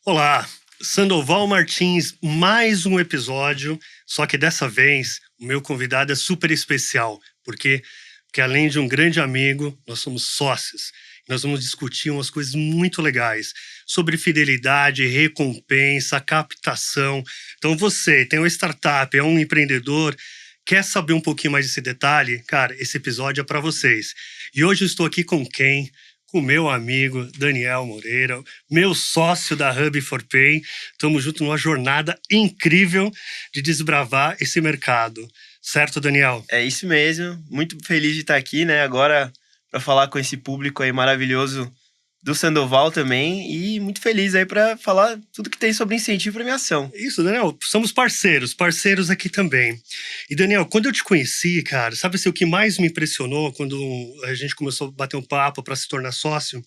Olá, Sandoval Martins, mais um episódio, só que dessa vez o meu convidado é super especial, porque além de um grande amigo, nós somos sócios. Nós vamos discutir umas coisas muito legais sobre fidelidade, recompensa, captação. Então você tem uma startup, é um empreendedor, quer saber um pouquinho mais desse detalhe? Cara, esse episódio é para vocês. E hoje eu estou aqui com quem? Com o meu amigo Daniel Moreira, meu sócio da Hub for Pay. Estamos juntos numa jornada incrível de desbravar esse mercado. Certo, Daniel? É isso mesmo, muito feliz de estar aqui, né? Agora para falar com esse público aí maravilhoso do Sandoval também e muito feliz aí para falar tudo que tem sobre incentivo e premiação. Isso, Daniel, somos parceiros aqui também. E Daniel, quando eu te conheci, cara, sabe assim, o que mais me impressionou quando a gente começou a bater um papo para se tornar sócio?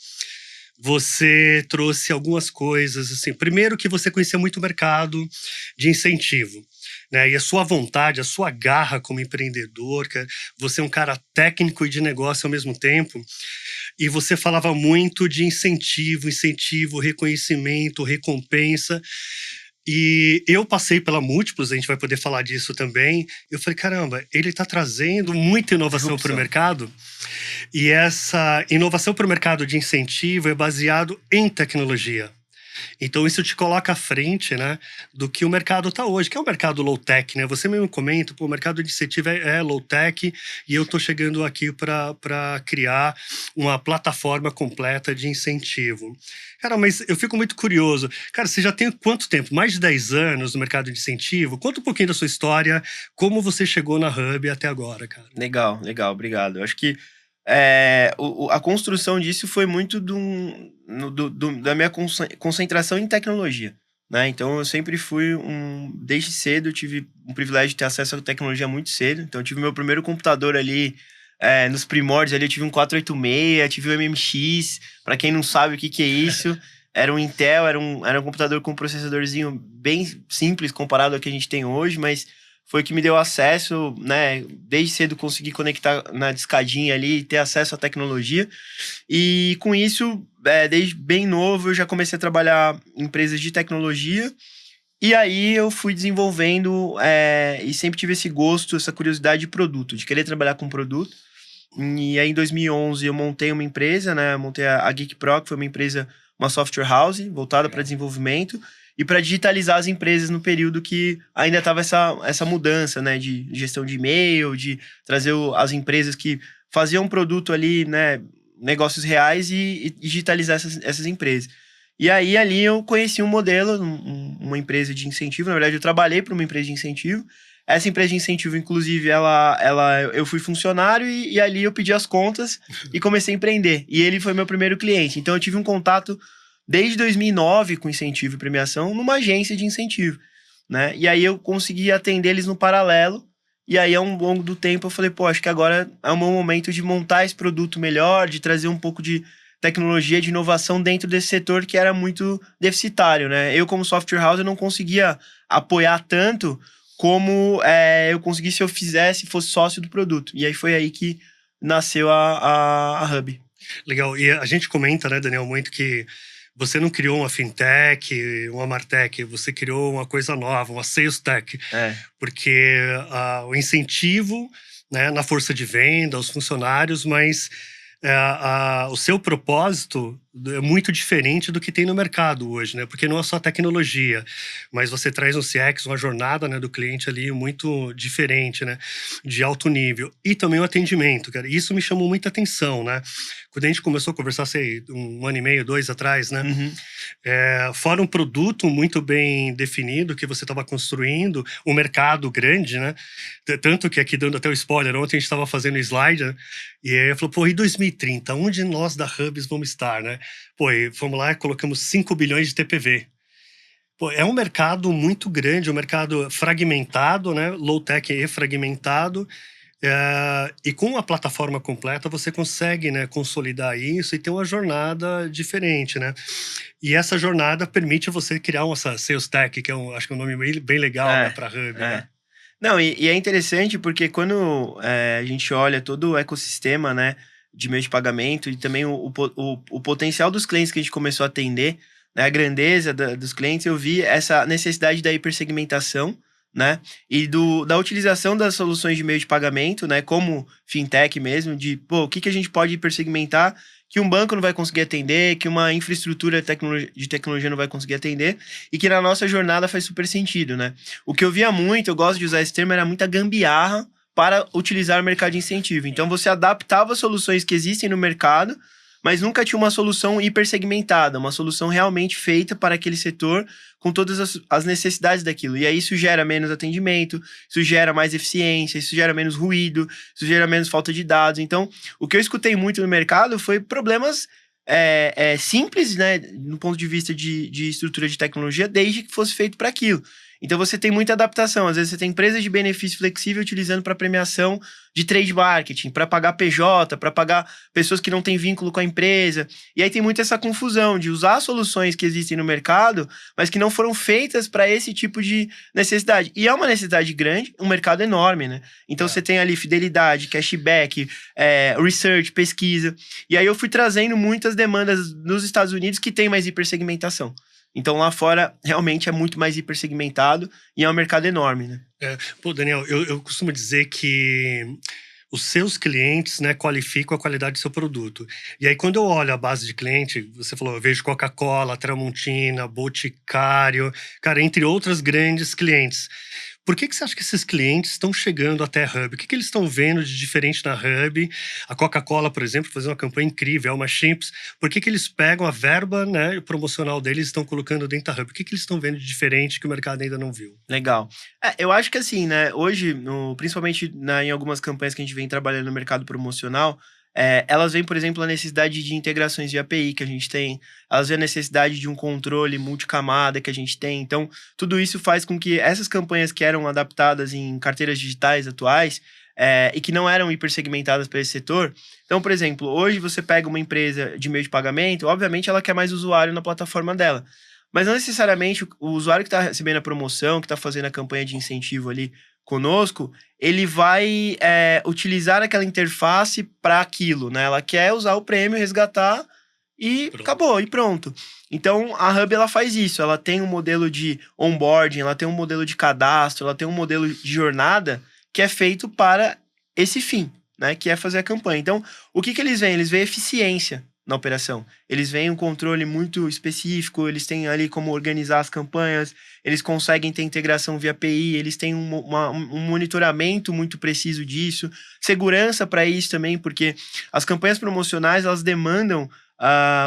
Você trouxe algumas coisas, assim, primeiro que você conhecia muito o mercado de incentivo, né? E a sua vontade, a sua garra como empreendedor, você é um cara técnico e de negócio ao mesmo tempo, e você falava muito de incentivo, reconhecimento, recompensa. E eu passei pela Múltiplos, a gente vai poder falar disso também. Eu falei, caramba, ele está trazendo muita inovação para o mercado. E essa inovação para o mercado de incentivo é baseado em tecnologia. Então isso te coloca à frente, né, do que o mercado está hoje, que é um mercado low-tech, né? Você mesmo comenta, pô, o mercado de incentivo é low-tech e eu estou chegando aqui para criar uma plataforma completa de incentivo. Cara, mas eu fico muito curioso. Cara, você já tem quanto tempo? Mais de 10 anos no mercado de incentivo? Conta um pouquinho da sua história, como você chegou na Hub até agora, cara. Legal, obrigado. Eu acho que a construção disso foi muito da minha concentração em tecnologia, né? Então eu sempre fui desde cedo eu tive um privilégio de ter acesso à tecnologia muito cedo. Então eu tive meu primeiro computador ali nos primórdios, ali eu tive um 486, tive um MMX. Para quem não sabe o que é isso, era um Intel, era um computador com um processadorzinho bem simples comparado ao que a gente tem hoje, mas foi que me deu acesso, né? Desde cedo consegui conectar na discadinha ali e ter acesso à tecnologia. E com isso, desde bem novo, eu já comecei a trabalhar em empresas de tecnologia. E aí eu fui desenvolvendo e sempre tive esse gosto, essa curiosidade de produto, de querer trabalhar com produto. E aí em 2011 eu montei uma empresa, né? Montei a Geek Pro, que foi uma empresa, uma software house voltada para desenvolvimento e para digitalizar as empresas no período que ainda estava essa mudança, né, de gestão de e-mail, de trazer as empresas que faziam um produto ali, né, negócios reais e digitalizar essas empresas. E aí ali eu conheci um modelo, uma empresa de incentivo. Na verdade, eu trabalhei para uma empresa de incentivo. Essa empresa de incentivo, inclusive, eu fui funcionário e ali eu pedi as contas e comecei a empreender. E ele foi meu primeiro cliente. Então eu tive um contato desde 2009 com incentivo e premiação numa agência de incentivo, né? E aí eu consegui atender eles no paralelo. E aí, ao longo do tempo, eu falei, pô, acho que agora é o meu momento de montar esse produto melhor, de trazer um pouco de tecnologia, de inovação dentro desse setor que era muito deficitário, né? Eu, como software house, eu não conseguia apoiar tanto como eu conseguisse se eu fosse sócio do produto. E aí foi aí que nasceu a Hub. Legal. E a gente comenta, né, Daniel, muito que você não criou uma fintech, uma martech, você criou uma coisa nova, uma sales tech. Porque o incentivo, né, na força de venda, aos funcionários, mas o seu propósito é muito diferente do que tem no mercado hoje, né? Porque não é só tecnologia, mas você traz um CX, uma jornada, né, do cliente ali muito diferente, né? De alto nível. E também o atendimento, cara. Isso me chamou muita atenção, né? Quando a gente começou a conversar, sei, 1 ano e meio, 2 atrás, né? Uhum. Fora um produto muito bem definido que você estava construindo, um mercado grande, né? Tanto que aqui, dando até o spoiler, ontem a gente estava fazendo slide, né? E aí falou, pô, e 2030, onde nós da Hubs vamos estar, né? Pô, e fomos lá e colocamos 5 bilhões de TPV. Pô, é um mercado muito grande, um mercado fragmentado, né? Low-tech e fragmentado. E com a plataforma completa você consegue, né, consolidar isso e ter uma jornada diferente, né? E essa jornada permite você criar uma sales tech, que acho que é um nome bem legal, né, para Hub, né? Não, e é interessante porque quando a gente olha todo o ecossistema, né, de meio de pagamento e também o potencial dos clientes que a gente começou a atender, né, a grandeza dos clientes, eu vi essa necessidade da hipersegmentação, né, e da utilização das soluções de meio de pagamento, né, como fintech mesmo, de, pô, o que a gente pode hipersegmentar que um banco não vai conseguir atender, que uma infraestrutura de tecnologia não vai conseguir atender, e que na nossa jornada faz super sentido, né. O que eu via muito, eu gosto de usar esse termo, era muita gambiarra para utilizar o mercado de incentivo. Então, você adaptava soluções que existem no mercado, mas nunca tinha uma solução hipersegmentada, uma solução realmente feita para aquele setor, com todas as necessidades daquilo. E aí isso gera menos atendimento, isso gera mais eficiência, isso gera menos ruído, isso gera menos falta de dados. Então, o que eu escutei muito no mercado foi problemas simples, né, no ponto de vista de estrutura de tecnologia, desde que fosse feito para aquilo. Então você tem muita adaptação. Às vezes você tem empresas de benefício flexível utilizando para premiação de trade marketing, para pagar PJ, para pagar pessoas que não têm vínculo com a empresa. E aí tem muito essa confusão de usar soluções que existem no mercado, mas que não foram feitas para esse tipo de necessidade. E é uma necessidade grande, um mercado enorme, né? Então você tem ali fidelidade, cashback, research, pesquisa. E aí eu fui trazendo muitas demandas nos Estados Unidos que tem mais hipersegmentação. Então, lá fora, realmente é muito mais hipersegmentado e é um mercado enorme, né? Pô, Daniel, eu costumo dizer que os seus clientes, né, qualificam a qualidade do seu produto. E aí, quando eu olho a base de cliente, você falou, eu vejo Coca-Cola, Tramontina, Boticário, cara, entre outros grandes clientes. Por que você acha que esses clientes estão chegando até a Hub? O que eles estão vendo de diferente na Hub? A Coca-Cola, por exemplo, fazendo uma campanha incrível, é uma Chips. Por que eles pegam a verba, né, promocional deles e estão colocando dentro da Hub? O que eles estão vendo de diferente que o mercado ainda não viu? Legal. Eu acho que assim, né, hoje, principalmente em algumas campanhas que a gente vem trabalhando no mercado promocional, elas veem, por exemplo, a necessidade de integrações de API que a gente tem, elas veem a necessidade de um controle multicamada que a gente tem. Então, tudo isso faz com que essas campanhas que eram adaptadas em carteiras digitais atuais e que não eram hipersegmentadas para esse setor. Então, por exemplo, hoje você pega uma empresa de meio de pagamento, obviamente ela quer mais usuário na plataforma dela. Mas não necessariamente o usuário que está recebendo a promoção, que está fazendo a campanha de incentivo ali conosco, ele vai utilizar aquela interface para aquilo, né? Ela quer usar o prêmio, resgatar e acabou, e pronto. Então, a Hub, ela faz isso. Ela tem um modelo de onboarding, ela tem um modelo de cadastro, ela tem um modelo de jornada que é feito para esse fim, né? Que é fazer a campanha. Então, o que eles veem? Eles veem eficiência na operação. Eles veem um controle muito específico, eles têm ali como organizar as campanhas, eles conseguem ter integração via API, eles têm um monitoramento muito preciso disso, segurança para isso também, porque as campanhas promocionais, elas demandam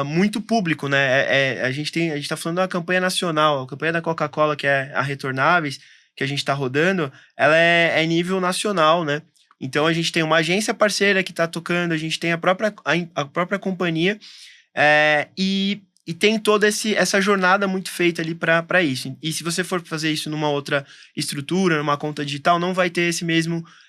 muito público, né? A gente está falando de uma campanha nacional, a campanha da Coca-Cola, que é a Retornáveis, que a gente está rodando, ela é nível nacional, né? Então, a gente tem uma agência parceira que está tocando, a gente tem a própria companhia e tem toda essa jornada muito feita ali para isso. E se você for fazer isso numa outra estrutura, numa conta digital, não vai ter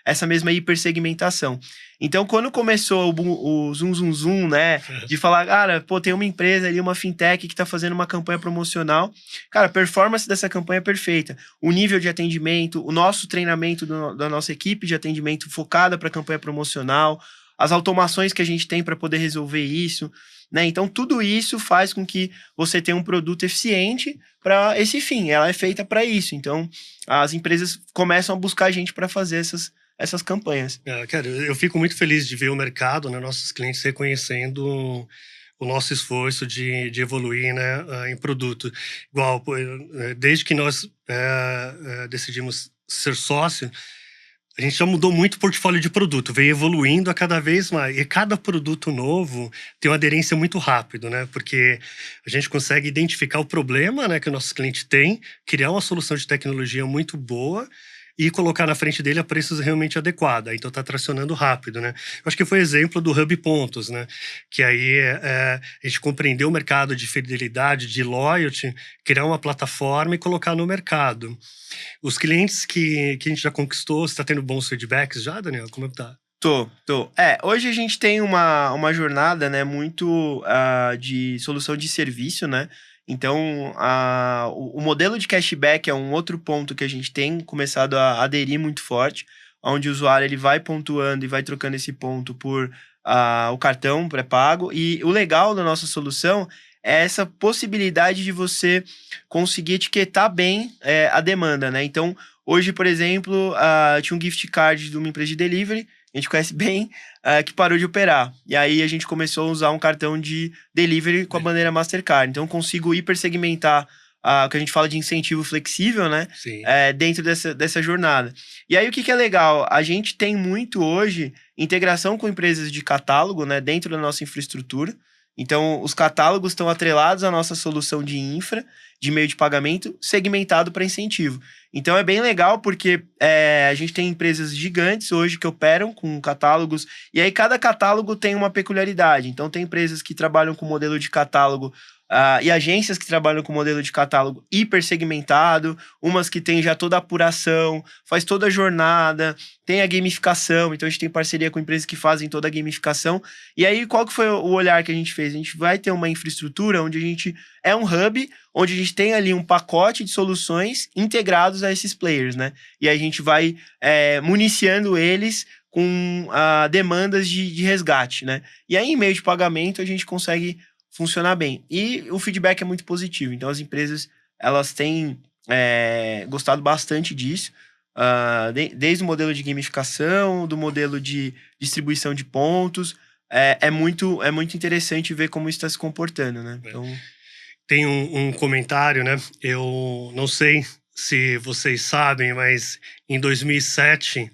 essa mesma hipersegmentação. Então, quando começou o zoom, zoom, zoom, né? De falar, cara, pô, tem uma empresa ali, uma fintech que tá fazendo uma campanha promocional. Cara, a performance dessa campanha é perfeita. O nível de atendimento, o nosso treinamento da nossa equipe de atendimento focada para campanha promocional, as automações que a gente tem para poder resolver isso, né? Então, tudo isso faz com que você tenha um produto eficiente para esse fim. Ela é feita para isso. Então, as empresas começam a buscar a gente para fazer essas campanhas. Cara, eu fico muito feliz de ver o mercado, né, nossos clientes reconhecendo o nosso esforço de evoluir, né, em produto. Igual, desde que nós decidimos ser sócio, a gente já mudou muito o portfólio de produto, veio evoluindo a cada vez mais. E cada produto novo tem uma aderência muito rápido, né? Porque a gente consegue identificar o problema, né, que o nosso cliente tem, criar uma solução de tecnologia muito boa e colocar na frente dele a preços realmente adequados. Então tá tracionando rápido, né? Eu acho que foi exemplo do Hub Pontos, né? Que aí a gente compreendeu o mercado de fidelidade, de loyalty, criar uma plataforma e colocar no mercado. Os clientes que a gente já conquistou, você tá tendo bons feedbacks já, Daniel? Como é que tá? Tô. Hoje a gente tem uma jornada, né, muito de solução de serviço, né? Então, o modelo de cashback é um outro ponto que a gente tem começado a aderir muito forte, onde o usuário ele vai pontuando e vai trocando esse ponto por o cartão pré-pago. E o legal da nossa solução é essa possibilidade de você conseguir etiquetar bem a demanda, né? Então, hoje, por exemplo, tinha um gift card de uma empresa de delivery, a gente conhece bem, que parou de operar. E aí a gente começou a usar um cartão de delivery com a bandeira Mastercard. Então, eu consigo hipersegmentar o que a gente fala de incentivo flexível, né? Sim. Dentro dessa jornada. E aí, o que é legal? A gente tem muito hoje integração com empresas de catálogo, né? Dentro da nossa infraestrutura. Então, os catálogos estão atrelados à nossa solução de infra, de meio de pagamento, segmentado para incentivo. Então, é bem legal porque a gente tem empresas gigantes hoje que operam com catálogos, e aí cada catálogo tem uma peculiaridade. Então, tem empresas que trabalham com modelo de catálogo e agências que trabalham com modelo de catálogo hipersegmentado, umas que tem já toda a apuração, faz toda a jornada, tem a gamificação, então a gente tem parceria com empresas que fazem toda a gamificação. E aí, qual que foi o olhar que a gente fez? A gente vai ter uma infraestrutura onde a gente é um hub, onde a gente tem ali um pacote de soluções integrados a esses players, né? E aí a gente vai municiando eles com demandas de resgate, né? E aí, em meio de pagamento, a gente consegue funcionar bem. E o feedback é muito positivo. Então, as empresas, elas têm gostado bastante disso. Desde o modelo de gamificação, do modelo de distribuição de pontos. É muito interessante ver como isso está se comportando, né? Então... Tem um comentário, né? Eu não sei se vocês sabem, mas em 2007...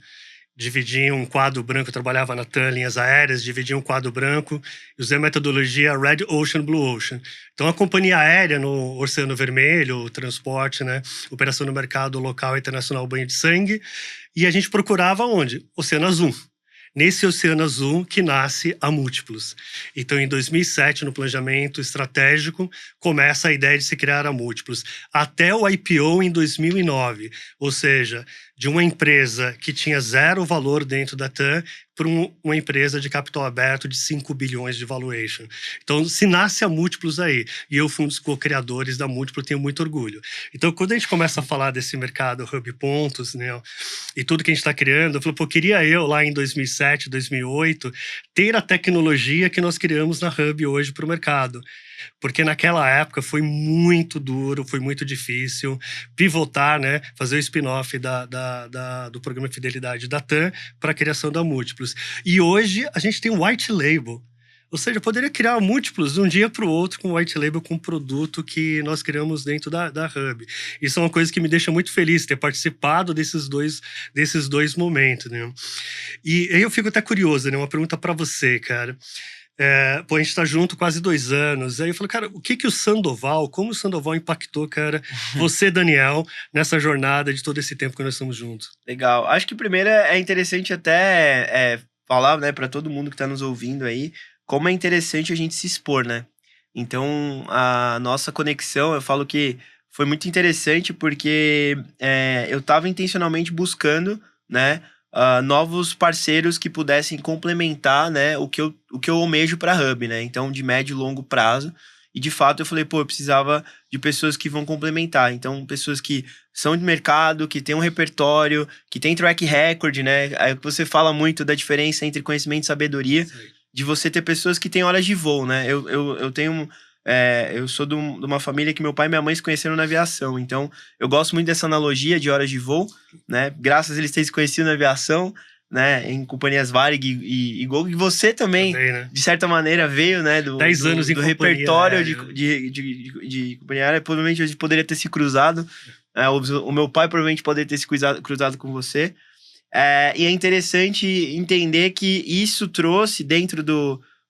dividia um quadro branco, eu trabalhava na TAM, linhas aéreas, dividia um quadro branco e usei a metodologia Red Ocean, Blue Ocean. Então, a companhia aérea no Oceano Vermelho, o transporte, né, operação no mercado local e internacional banho de sangue, e a gente procurava onde? Oceano Azul. Nesse Oceano Azul que nasce a Múltiplos. Então, em 2007, no planejamento estratégico, começa a ideia de se criar a Múltiplos. Até o IPO em 2009, ou seja, de uma empresa que tinha zero valor dentro da TAM para uma empresa de capital aberto de 5 bilhões de valuation. Então, se nasce a Múltiplos aí, e eu fui um dos co-criadores da Múltiplos, tenho muito orgulho. Então, quando a gente começa a falar desse mercado Hub Pontos, né, e tudo que a gente está criando, eu falo, pô, queria eu lá em 2007, 2008, ter a tecnologia que nós criamos na Hub hoje para o mercado. Porque naquela época foi muito duro, foi muito difícil pivotar, né, fazer o spin-off do programa Fidelidade da TAM para a criação da Múltiplos. E hoje a gente tem um white label. Ou seja, eu poderia criar Múltiplos de um dia para o outro com white label, com um produto que nós criamos dentro da Hub. Isso é uma coisa que me deixa muito feliz, ter participado desses dois momentos, né? E aí eu fico até curioso, né? Uma pergunta para você, cara. Pô, a gente tá junto quase 2 anos. Aí eu falo, cara, como o Sandoval impactou, cara, você, Daniel, nessa jornada de todo esse tempo que nós estamos juntos? Legal. Acho que primeiro é interessante até falar, né, para todo mundo que tá nos ouvindo aí, como é interessante a gente se expor, né? Então, a nossa conexão, eu falo que foi muito interessante porque eu tava intencionalmente buscando, né, novos parceiros que pudessem complementar, né, o que eu almejo para a Hub, né? Então, de médio e longo prazo. E, de fato, eu falei, pô, eu precisava de pessoas que vão complementar. Então, pessoas que são de mercado, que tem um repertório, que tem track record, né? Aí você fala muito da diferença entre conhecimento e sabedoria, de você ter pessoas que têm horas de voo, né? Eu tenho... eu sou de uma família que meu pai e minha mãe se conheceram na aviação. Então, eu gosto muito dessa analogia de horas de voo, né? Graças a eles terem se conhecido na aviação, né? Em companhias Varig e Gol. E você também, né? de certa maneira, veio, né? 10 anos do repertório de companhia aérea. Provavelmente a gente poderia ter se cruzado. O meu pai provavelmente poderia ter se cruzado com você. E é interessante entender que isso trouxe dentro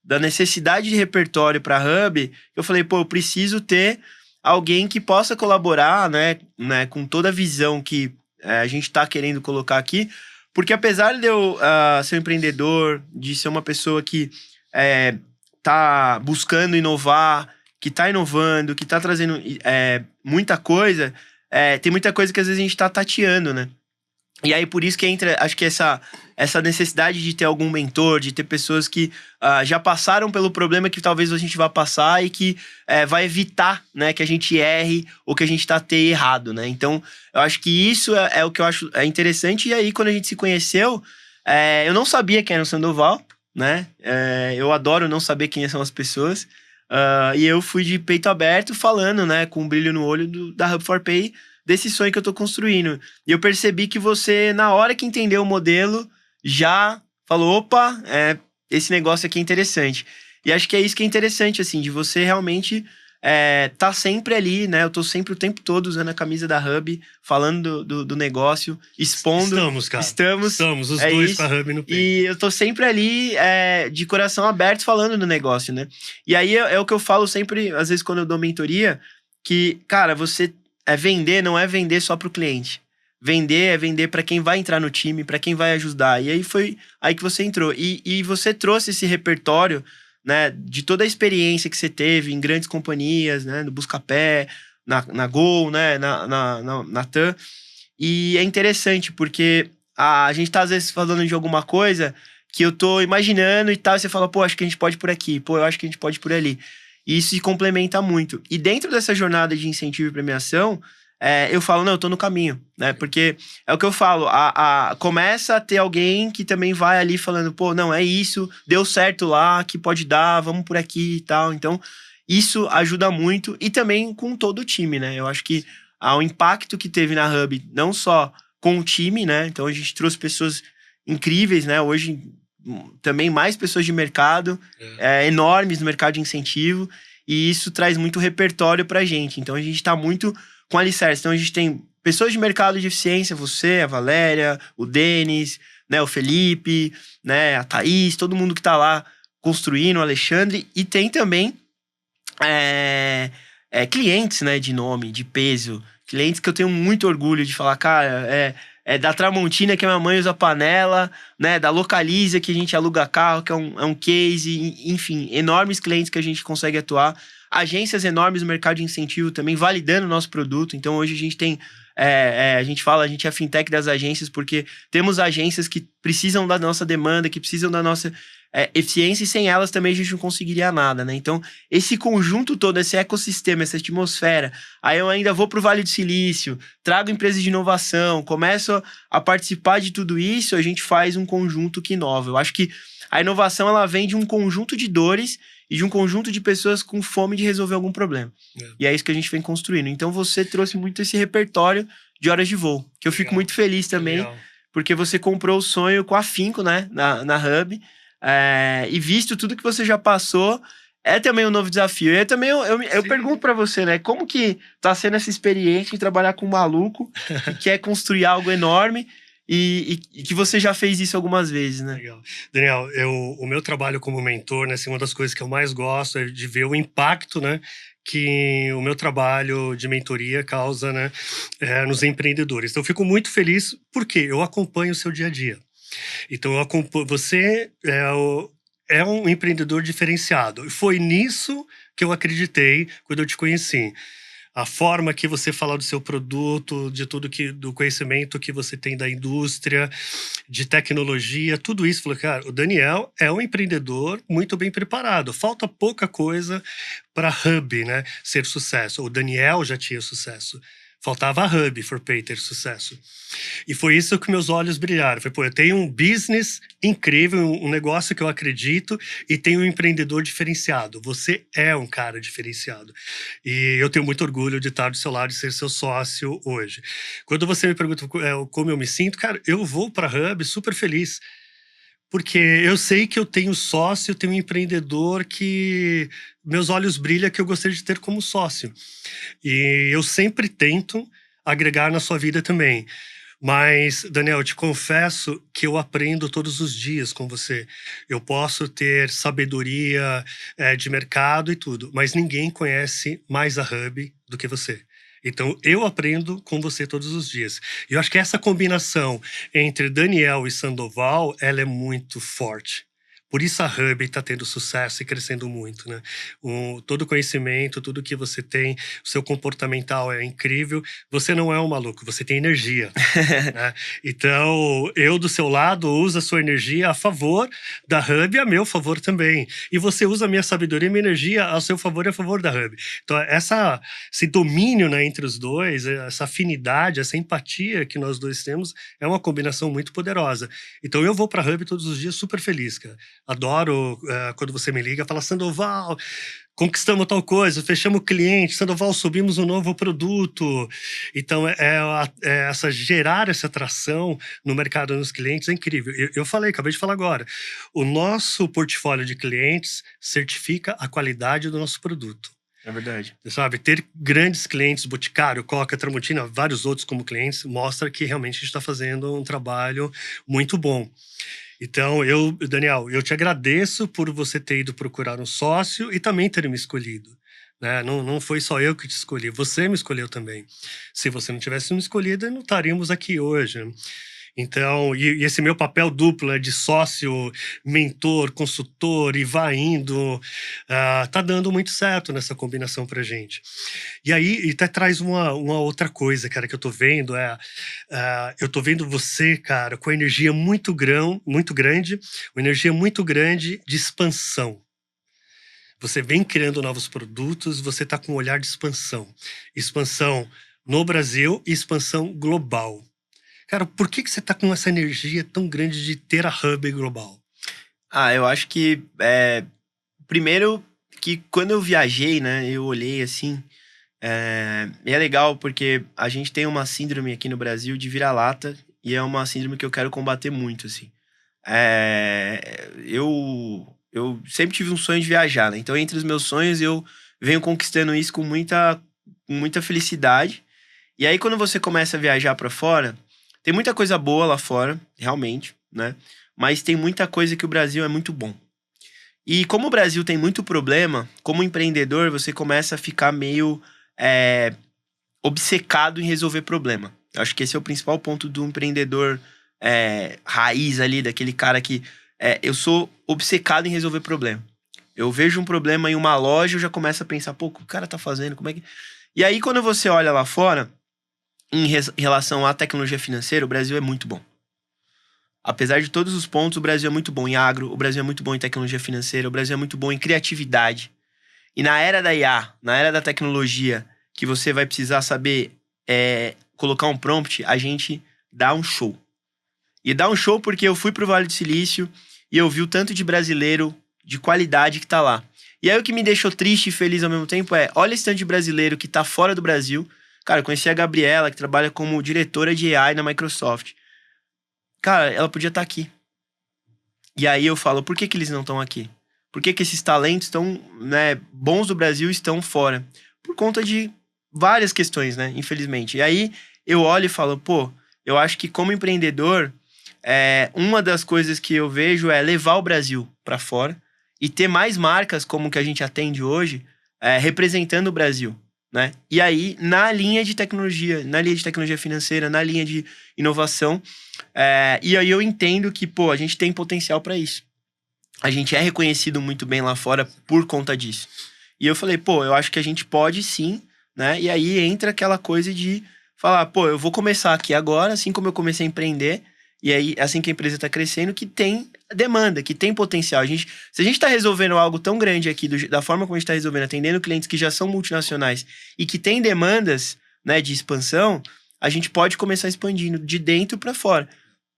da necessidade de repertório para a Hub. Eu falei, pô, eu preciso ter alguém que possa colaborar, né, com toda a visão que a gente está querendo colocar aqui. Porque apesar de eu ser um empreendedor, de ser uma pessoa que tá buscando inovar, que tá inovando, que tá trazendo muita coisa, tem muita coisa que às vezes a gente tá tateando, né? E aí, por isso que entra, acho que essa necessidade de ter algum mentor, de ter pessoas que já passaram pelo problema que talvez a gente vá passar e que vai evitar, né, que a gente erre ou que a gente tá ter errado, né? Então, eu acho que isso é o que eu acho interessante. E aí, quando a gente se conheceu, eu não sabia quem era o Sandoval, né? Eu adoro não saber quem são as pessoas. E eu fui de peito aberto falando, né, com um brilho no olho da Hub4Pay, desse sonho que eu tô construindo. E eu percebi que você, na hora que entendeu o modelo, já falou, opa, esse negócio aqui é interessante. E acho que é isso que é interessante, assim, de você realmente tá sempre ali, né? Eu tô sempre o tempo todo usando a camisa da Hub, falando do negócio, expondo. Estamos, cara. Estamos os é dois isso. com a Hub no peito. E eu tô sempre ali, de coração aberto, falando do negócio, né? E aí é o que eu falo sempre, às vezes, quando eu dou mentoria, que, cara, você vender não é vender só pro cliente. Vender é vender para quem vai entrar no time, para quem vai ajudar. E aí foi aí que você entrou. E você trouxe esse repertório, né, de toda a experiência que você teve em grandes companhias, né, no Buscapé, na Gol, né, na TAM. E é interessante, porque a gente tá às vezes falando de alguma coisa que eu tô imaginando e tal, e você fala, pô, acho que a gente pode ir por aqui, pô, eu acho que a gente pode ir por ali. E isso se complementa muito. E dentro dessa jornada de incentivo e premiação, eu falo, não, eu tô no caminho, né? Porque é o que eu falo, começa a ter alguém que também vai ali falando, pô, não, é isso, deu certo lá, que pode dar, vamos por aqui e tal. Então, isso ajuda muito e também com todo o time, né? Eu acho que o impacto que teve na Hub, não só com o time, né? Então, a gente trouxe pessoas incríveis, né? Hoje, também mais pessoas de mercado, enormes no mercado de incentivo, e isso traz muito repertório pra gente. Então, a gente tá muito com alicerce. Então, a gente tem pessoas de mercado de eficiência, você, a Valéria, o Denis, né, o Felipe, né, a Thaís, todo mundo que tá lá construindo, o Alexandre, e tem também clientes, né, de nome, de peso, clientes que eu tenho muito orgulho de falar, cara, da Tramontina, que a minha mãe usa panela, né, da Localiza, que a gente aluga carro, que é um case, enfim, enormes clientes que a gente consegue atuar, agências enormes no mercado de incentivo também, validando o nosso produto. Então, hoje a gente tem, a gente fala, a gente é a fintech das agências, porque temos agências que precisam da nossa demanda, que precisam da nossa eficiência, e sem elas também a gente não conseguiria nada, né? Então, esse conjunto todo, esse ecossistema, essa atmosfera, aí eu ainda vou pro Vale do Silício, trago empresas de inovação, começo a participar de tudo isso, a gente faz um conjunto que inova. Eu acho que a inovação, ela vem de um conjunto de dores e de um conjunto de pessoas com fome de resolver algum problema. E é isso que a gente vem construindo. Então, você trouxe muito esse repertório de horas de voo, que eu fico muito feliz também, porque você comprou o sonho com afinco, né, na Hub, e visto tudo que você já passou, é também um novo desafio. E também eu pergunto pra você, né, como que tá sendo essa experiência de trabalhar com um maluco que quer construir algo enorme e que você já fez isso algumas vezes, né? Legal. Daniel, o meu trabalho como mentor, né, assim, uma das coisas que eu mais gosto é de ver o impacto, né, que o meu trabalho de mentoria causa, né, nos empreendedores. Então, eu fico muito feliz porque eu acompanho o seu dia a dia. Então, você é um empreendedor diferenciado. E foi nisso que eu acreditei quando eu te conheci. A forma que você fala do seu produto, de tudo do conhecimento que você tem da indústria, de tecnologia, tudo isso. Falei, cara, o Daniel é um empreendedor muito bem preparado. Falta pouca coisa para Hub, né, ser sucesso. O Daniel já tinha sucesso. Faltava a Hub4Pay ter sucesso. E foi isso que meus olhos brilharam. Foi, pô, eu tenho um business incrível, um negócio que eu acredito, e tenho um empreendedor diferenciado. Você é um cara diferenciado. E eu tenho muito orgulho de estar do seu lado e ser seu sócio hoje. Quando você me pergunta como eu me sinto, cara, eu vou para a Hub super feliz. Porque eu sei que eu tenho sócio, eu tenho um empreendedor que meus olhos brilham, que eu gostaria de ter como sócio. E eu sempre tento agregar na sua vida também. Mas, Daniel, eu te confesso que eu aprendo todos os dias com você. Eu posso ter sabedoria de mercado e tudo, mas ninguém conhece mais a Hub do que você. Então, eu aprendo com você todos os dias. E eu acho que essa combinação entre Daniel e Sandoval, ela é muito forte. Por isso a Hub está tendo sucesso e crescendo muito, né? Todo o conhecimento, tudo que você tem, o seu comportamental é incrível. Você não é um maluco, você tem energia. Né? Então, eu do seu lado uso a sua energia a favor da Hub e a meu favor também. E você usa a minha sabedoria e minha energia a seu favor e a favor da Hub. Então, esse domínio, né, entre os dois, essa afinidade, essa empatia que nós dois temos, é uma combinação muito poderosa. Então, eu vou para a Hub todos os dias super feliz, cara. Adoro quando você me liga e fala, Sandoval, conquistamos tal coisa, fechamos o cliente, Sandoval, subimos um novo produto. Então, gerar essa atração no mercado nos clientes é incrível. Eu falei, acabei de falar agora, o nosso portfólio de clientes certifica a qualidade do nosso produto. É verdade. Sabe, ter grandes clientes, Boticário, Coca, Tramontina, vários outros como clientes, mostra que realmente a gente está fazendo um trabalho muito bom. Então, Daniel, eu te agradeço por você ter ido procurar um sócio e também ter me escolhido. Né? Não foi só eu que te escolhi, você me escolheu também. Se você não tivesse me escolhido, não estaríamos aqui hoje. Então, e esse meu papel duplo de sócio, mentor, consultor e vai indo, tá dando muito certo nessa combinação pra gente. E aí, e até traz uma outra coisa, cara, que eu tô vendo, eu tô vendo você, cara, com a energia muito grande, uma energia muito grande de expansão. Você vem criando novos produtos, você tá com um olhar de expansão. Expansão no Brasil e expansão global. Cara, por que você tá com essa energia tão grande de ter a Hub global? Eu acho que, primeiro, que quando eu viajei, né, eu olhei assim, e é legal porque a gente tem uma síndrome aqui no Brasil de vira-lata, e é uma síndrome que eu quero combater muito, assim. Eu sempre tive um sonho de viajar, né, então entre os meus sonhos eu venho conquistando isso com muita felicidade. E aí quando você começa a viajar pra fora, tem muita coisa boa lá fora, realmente, né? Mas tem muita coisa que o Brasil é muito bom. E como o Brasil tem muito problema, como empreendedor, você começa a ficar meio obcecado em resolver problema. Eu acho que esse é o principal ponto do empreendedor raiz ali, daquele cara que... eu sou obcecado em resolver problema. Eu vejo um problema em uma loja, eu já começo a pensar, pô, o que o cara tá fazendo? Como é que... E aí, quando você olha lá fora, em relação à tecnologia financeira, o Brasil é muito bom. Apesar de todos os pontos, o Brasil é muito bom em agro, o Brasil é muito bom em tecnologia financeira, o Brasil é muito bom em criatividade. E na era da IA, na era da tecnologia, que você vai precisar saber colocar um prompt, a gente dá um show. E dá um show porque eu fui pro Vale do Silício e eu vi o tanto de brasileiro de qualidade que tá lá. E aí o que me deixou triste e feliz ao mesmo tempo olha esse tanto de brasileiro que tá fora do Brasil. Cara, eu conheci a Gabriela, que trabalha como diretora de AI na Microsoft. Cara, ela podia estar aqui. E aí eu falo, por que eles não estão aqui? Por que esses talentos tão, bons do Brasil estão fora? Por conta de várias questões, né? Infelizmente. E aí eu olho e falo, pô, eu acho que como empreendedor, uma das coisas que eu vejo é levar o Brasil para fora e ter mais marcas como que a gente atende hoje, representando o Brasil. Né? E aí, na linha de tecnologia financeira, na linha de inovação, e aí eu entendo que, pô, a gente tem potencial para isso. A gente é reconhecido muito bem lá fora por conta disso. E eu falei, pô, eu acho que a gente pode sim, né? E aí entra aquela coisa de falar, pô, eu vou começar aqui agora, assim como eu comecei a empreender, e aí, assim que a empresa está crescendo, que tem demanda, que tem potencial. Se a gente está resolvendo algo tão grande aqui, da forma como a gente está resolvendo, atendendo clientes que já são multinacionais e que têm demandas, né, de expansão, a gente pode começar expandindo de dentro para fora,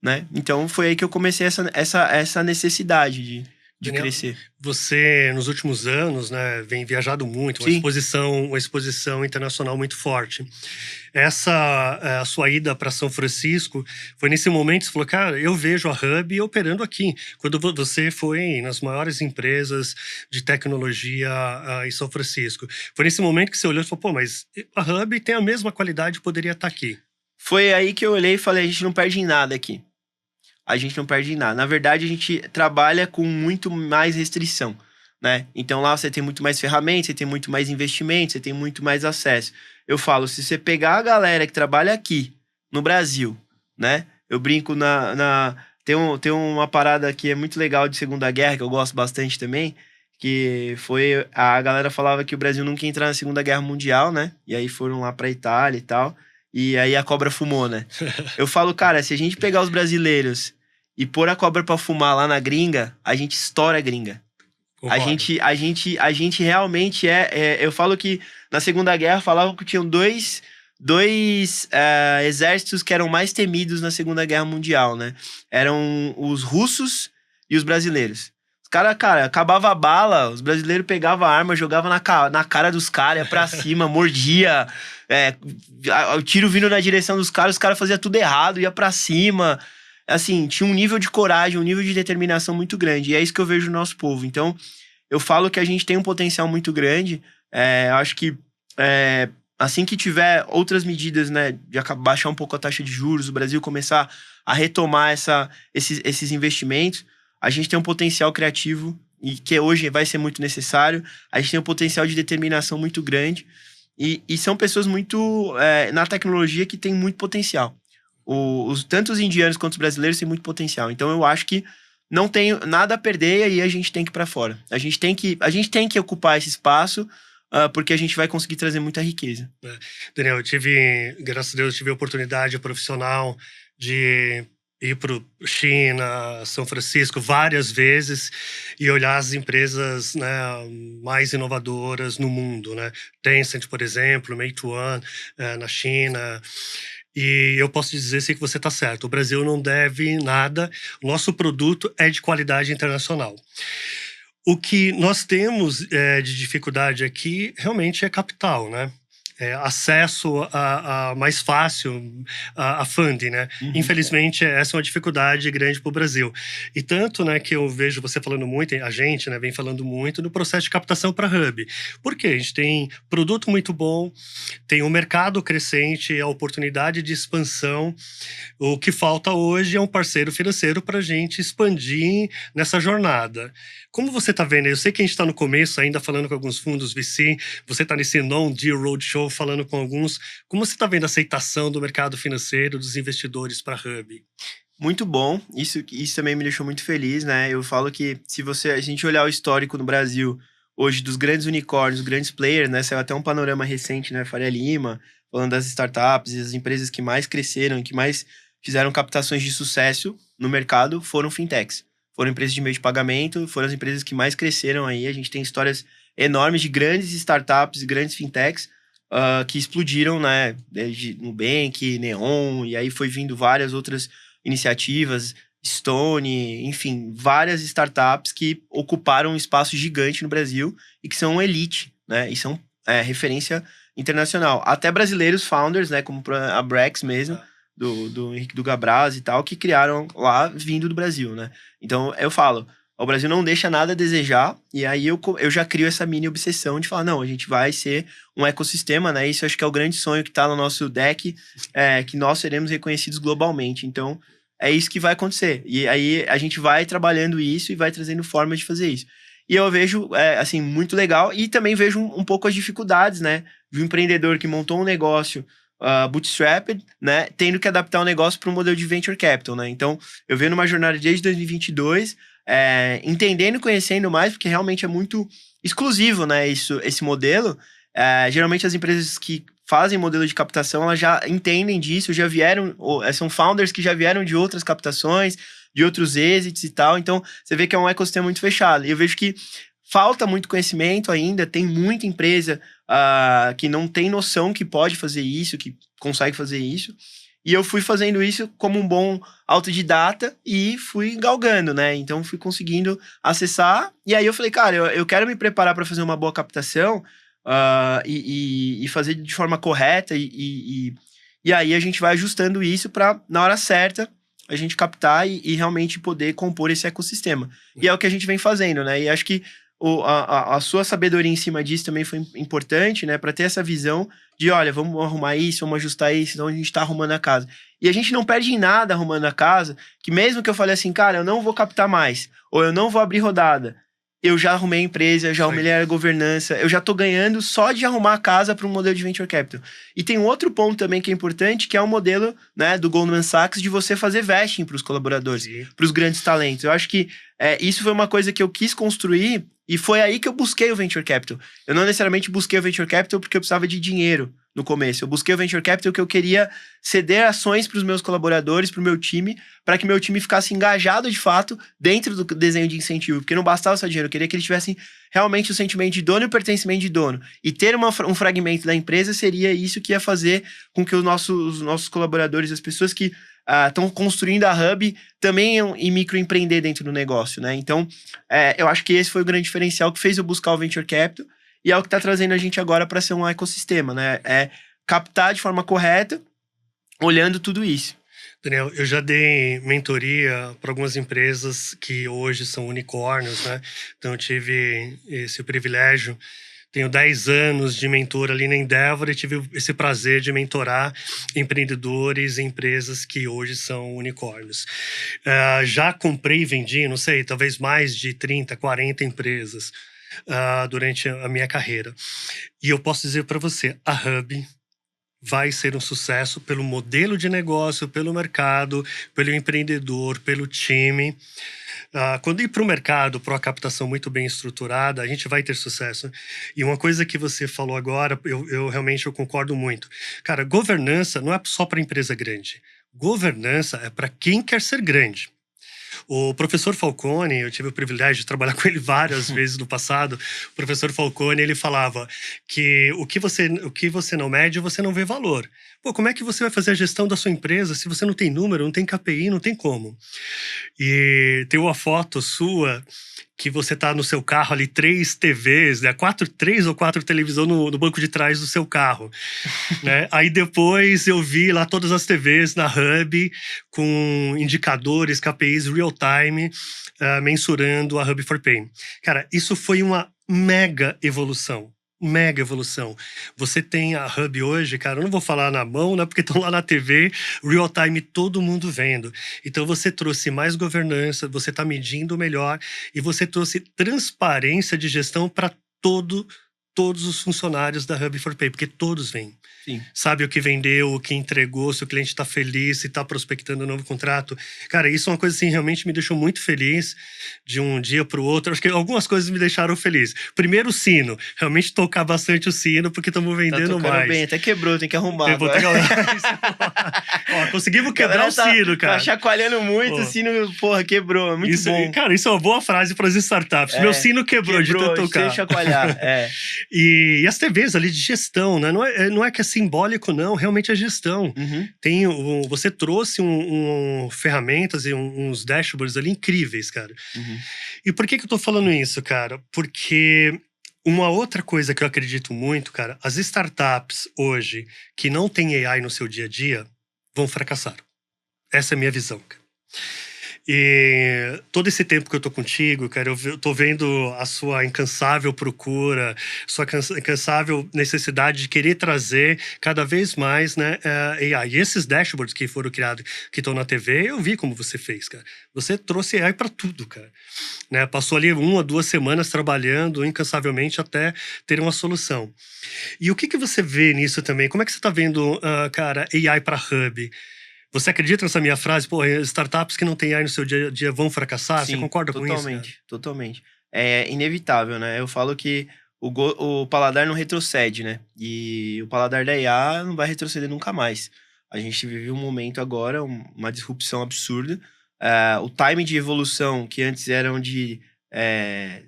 né? Então, foi aí que eu comecei essa necessidade de Daniel, crescer. Você, nos últimos anos, né, vem viajado muito, uma exposição internacional muito forte. A sua ida para São Francisco, foi nesse momento que você falou, cara, eu vejo a Hub operando aqui. Quando você foi nas maiores empresas de tecnologia em São Francisco. Foi nesse momento que você olhou e falou, pô, mas a Hub tem a mesma qualidade, poderia estar aqui. Foi aí que eu olhei e falei, a gente não perde em nada aqui. A gente não perde em nada. Na verdade, a gente trabalha com muito mais restrição, né? Então lá você tem muito mais ferramentas, você tem muito mais investimento, você tem muito mais acesso. Eu falo, se você pegar a galera que trabalha aqui, no Brasil, né? Eu brinco tem uma parada que é muito legal de Segunda Guerra, que eu gosto bastante também, que foi... A galera falava que o Brasil nunca ia entrar na Segunda Guerra Mundial, né? E aí foram lá pra Itália e tal. E aí a cobra fumou, né? Eu falo, cara, se a gente pegar os brasileiros e pôr a cobra pra fumar lá na gringa, a gente estoura a gringa. A gente realmente eu falo que na Segunda Guerra falavam que tinham dois exércitos que eram mais temidos na Segunda Guerra Mundial, né? Eram os russos e os brasileiros. Os caras, cara, acabava a bala, os brasileiros pegavam a arma, jogavam na cara dos caras, ia pra cima, mordia, o tiro vindo na direção dos caras, os caras faziam tudo errado, ia pra cima. Assim, tinha um nível de coragem, um nível de determinação muito grande. E é isso que eu vejo no nosso povo. Então, eu falo que a gente tem um potencial muito grande. Eu acho que assim que tiver outras medidas, né, de baixar um pouco a taxa de juros, o Brasil começar a retomar esses investimentos, a gente tem um potencial criativo e que hoje vai ser muito necessário. A gente tem um potencial de determinação muito grande e são pessoas muito na tecnologia que tem muito potencial. Tanto os indianos quanto os brasileiros têm muito potencial. Então eu acho que não tem nada a perder e aí a gente tem que ir para fora. A gente tem que ocupar esse espaço porque a gente vai conseguir trazer muita riqueza. Daniel, graças a Deus, tive a oportunidade profissional de ir para China, São Francisco várias vezes e olhar as empresas, né, mais inovadoras no mundo, né? Tencent, por exemplo, Meituan, na China. E eu posso dizer sim que você está certo. O Brasil não deve nada. O nosso produto é de qualidade internacional. O que nós temos de dificuldade aqui realmente é capital, né? Acesso a mais fácil a funding, né? Uhum. Infelizmente, essa é uma dificuldade grande para o Brasil. E tanto, né, que eu vejo você falando muito, a gente, né, vem falando muito no processo de captação para Hub. Por quê? A gente tem produto muito bom, tem um mercado crescente, a oportunidade de expansão. O que falta hoje é um parceiro financeiro para a gente expandir nessa jornada. Como você está vendo? Eu sei que a gente está no começo ainda falando com alguns fundos VC, você está nesse non-deal roadshow falando com alguns. Como você está vendo a aceitação do mercado financeiro, dos investidores para Hub? Muito bom, isso também me deixou muito feliz, né? Eu falo que se a gente olhar o histórico no Brasil, hoje, dos grandes unicórnios, grandes players, né? Saiu até um panorama recente, né? Faria Lima, falando das startups e as empresas que mais cresceram, que mais fizeram captações de sucesso no mercado, foram fintechs. Foram empresas de meio de pagamento, foram as empresas que mais cresceram aí. A gente tem histórias enormes de grandes startups, grandes fintechs, que explodiram, né? Desde Nubank, Neon, e aí foi vindo várias outras iniciativas, Stone, enfim, várias startups que ocuparam um espaço gigante no Brasil e que são elite, né? E são referência internacional. Até brasileiros founders, né? Como a Brex mesmo, do Henrique do Gabraz e tal, que criaram lá vindo do Brasil, né? Então, eu falo, o Brasil não deixa nada a desejar, e aí eu já crio essa mini obsessão de falar, não, a gente vai ser um ecossistema, né? Isso acho que é o grande sonho que tá no nosso deck, que nós seremos reconhecidos globalmente. Então, é isso que vai acontecer. E aí a gente vai trabalhando isso e vai trazendo formas de fazer isso. E eu vejo, assim, muito legal, e também vejo um pouco as dificuldades, né? De um empreendedor que montou um negócio bootstrapped, né, tendo que adaptar o negócio para um modelo de venture capital, né? Então, eu venho numa jornada desde 2022, entendendo e conhecendo mais, porque realmente é muito exclusivo, né, esse modelo. Geralmente as empresas que fazem modelo de captação, elas já entendem disso, já vieram, são founders que já vieram de outras captações, de outros exits e tal, então você vê que é um ecossistema muito fechado. E eu vejo que falta muito conhecimento ainda, tem muita empresa que não tem noção que pode fazer isso, que consegue fazer isso. E eu fui fazendo isso como um bom autodidata e fui galgando, né? Então fui conseguindo acessar. E aí eu falei, cara, eu quero me preparar para fazer uma boa captação e fazer de forma correta. E aí a gente vai ajustando isso para, na hora certa, a gente captar e realmente poder compor esse ecossistema. E é o que a gente vem fazendo, né? E acho que a sua sabedoria em cima disso também foi importante, né? Para ter essa visão de, olha, vamos arrumar isso, vamos ajustar isso, então a gente tá arrumando a casa. E a gente não perde em nada arrumando a casa, que mesmo que eu falei assim, cara, eu não vou captar mais, ou eu não vou abrir rodada, eu já arrumei a empresa, já arrumei a governança, eu já tô ganhando só de arrumar a casa para um modelo de venture capital. E tem um outro ponto também que é importante, que é o modelo, né, do Goldman Sachs de você fazer vesting para os colaboradores, para os grandes talentos. Eu acho que isso foi uma coisa que eu quis construir e foi aí que eu busquei o venture capital. Eu não necessariamente busquei o venture capital porque eu precisava de dinheiro no começo. Eu busquei o venture capital porque eu queria ceder ações para os meus colaboradores, para o meu time, para que meu time ficasse engajado de fato dentro do desenho de incentivo. Porque não bastava só dinheiro, eu queria que eles tivessem realmente o sentimento de dono e o pertencimento de dono. E ter um fragmento da empresa seria isso que ia fazer com que os nossos colaboradores, as pessoas que estão construindo a Hub também e microempreender dentro do negócio, né? Então, eu acho que esse foi o grande diferencial que fez eu buscar o Venture Capital e é o que está trazendo a gente agora para ser um ecossistema, né? É captar de forma correta, olhando tudo isso. Daniel, eu já dei mentoria para algumas empresas que hoje são unicórnios, né? Então, eu tive esse privilégio. Tenho 10 anos de mentor ali na Endeavor e tive esse prazer de mentorar empreendedores e empresas que hoje são unicórnios. Já comprei e vendi, não sei, talvez mais de 30, 40 empresas durante a minha carreira. E eu posso dizer para você, a Hub vai ser um sucesso pelo modelo de negócio, pelo mercado, pelo empreendedor, pelo time. Quando ir para o mercado, para uma captação muito bem estruturada, a gente vai ter sucesso. E uma coisa que você falou agora, eu realmente concordo muito. Cara, governança não é só para empresa grande. Governança é para quem quer ser grande. O professor Falcone, eu tive o privilégio de trabalhar com ele várias vezes no passado. O professor Falcone, ele falava que o que você não mede, você não vê valor. Pô, como é que você vai fazer a gestão da sua empresa se você não tem número, não tem KPI, não tem como? E tem uma foto sua que você tá no seu carro ali, 3 TVs, né? 3 ou 4 televisões no banco de trás do seu carro, né? Aí depois eu vi lá todas as TVs na Hub com indicadores, KPIs real time, mensurando a Hub for Pay. Cara, isso foi uma mega evolução. Mega evolução. Você tem a Hub hoje, cara, eu não vou falar na mão, né? Porque estão lá na TV, real time, todo mundo vendo. Então você trouxe mais governança, você está medindo melhor e você trouxe transparência de gestão para todos os funcionários da Hub for Pay, porque todos vêm. Sim. Sabe o que vendeu, o que entregou, se o cliente está feliz, se está prospectando um novo contrato. Cara, isso é uma coisa assim, realmente me deixou muito feliz de um dia para o outro. Acho que algumas coisas me deixaram feliz. Primeiro, o sino. Realmente tocar bastante o sino, porque estamos vendendo mais. Bem, até quebrou, tem que arrumar agora. Conseguimos quebrar o sino, cara. Tá chacoalhando muito, o sino, porra, quebrou. Muito isso, bom. Cara, isso é uma boa frase para as startups. Meu sino quebrou de tanto tocar. Sem chacoalhar, E as TVs ali de gestão, né? Não é que é simbólico, não. Realmente é gestão. Uhum. Você trouxe ferramentas e uns dashboards ali incríveis, cara. Uhum. E por que eu tô falando isso, cara? Porque uma outra coisa que eu acredito muito, cara, as startups hoje que não têm AI no seu dia a dia vão fracassar. Essa é a minha visão, cara. E todo esse tempo que eu tô contigo, cara, eu tô vendo a sua incansável procura, sua incansável necessidade de querer trazer cada vez mais, né, AI. E esses dashboards que foram criados, que estão na TV, eu vi como você fez, cara. Você trouxe AI para tudo, cara. Né? Passou ali 1 a 2 semanas trabalhando incansavelmente até ter uma solução. E o que você vê nisso também? Como é que você tá vendo, cara, AI para Hub? Você acredita nessa minha frase? Pô, startups que não têm AI no seu dia a dia vão fracassar? Sim, você concorda com isso? Totalmente. É inevitável, né? Eu falo que o paladar não retrocede, né? E o paladar da IA não vai retroceder nunca mais. A gente vive um momento agora, uma disrupção absurda. O time de evolução, que antes eram de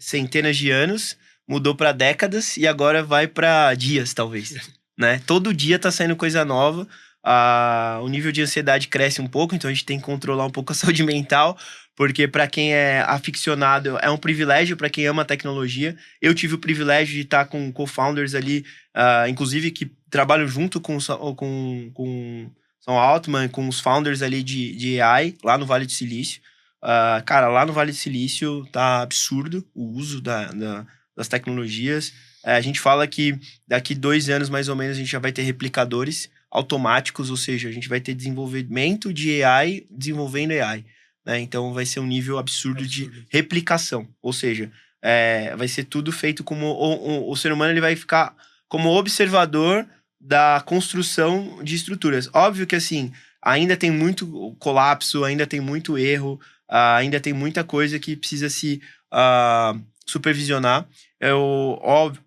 centenas de anos, mudou para décadas e agora vai para dias, talvez. Né? Todo dia tá saindo coisa nova. O nível de ansiedade cresce um pouco, então a gente tem que controlar um pouco a saúde mental, porque para quem é aficionado, é um privilégio para quem ama a tecnologia. Eu tive o privilégio de estar com co-founders ali, inclusive que trabalham junto com Sam Altman, com os founders ali de AI, lá no Vale do Silício. Cara, lá no Vale do Silício tá absurdo o uso das tecnologias. A gente fala que daqui 2 anos, mais ou menos, a gente já vai ter replicadores automáticos, ou seja, a gente vai ter desenvolvimento de AI desenvolvendo AI, né? Então vai ser um nível absurdo de replicação, ou seja, vai ser tudo feito como o ser humano, ele vai ficar como observador da construção de estruturas. Óbvio que assim, ainda tem muito colapso, ainda tem muito erro, ainda tem muita coisa que precisa se supervisionar.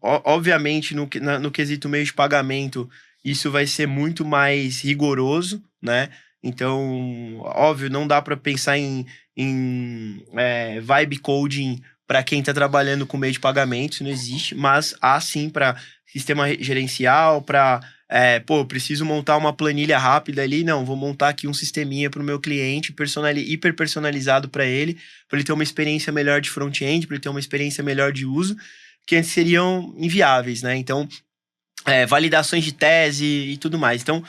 Obviamente, no quesito meio de pagamento, isso vai ser muito mais rigoroso, né? Então, óbvio, não dá para pensar em vibe coding para quem está trabalhando com meio de pagamento, isso não existe, mas há sim para sistema gerencial, para eu preciso montar uma planilha rápida ali. Não, vou montar aqui um sisteminha para o meu cliente, hiper personalizado para ele ter uma experiência melhor de front-end, para ele ter uma experiência melhor de uso, que antes seriam inviáveis, né? Então, validações de tese e tudo mais. Então,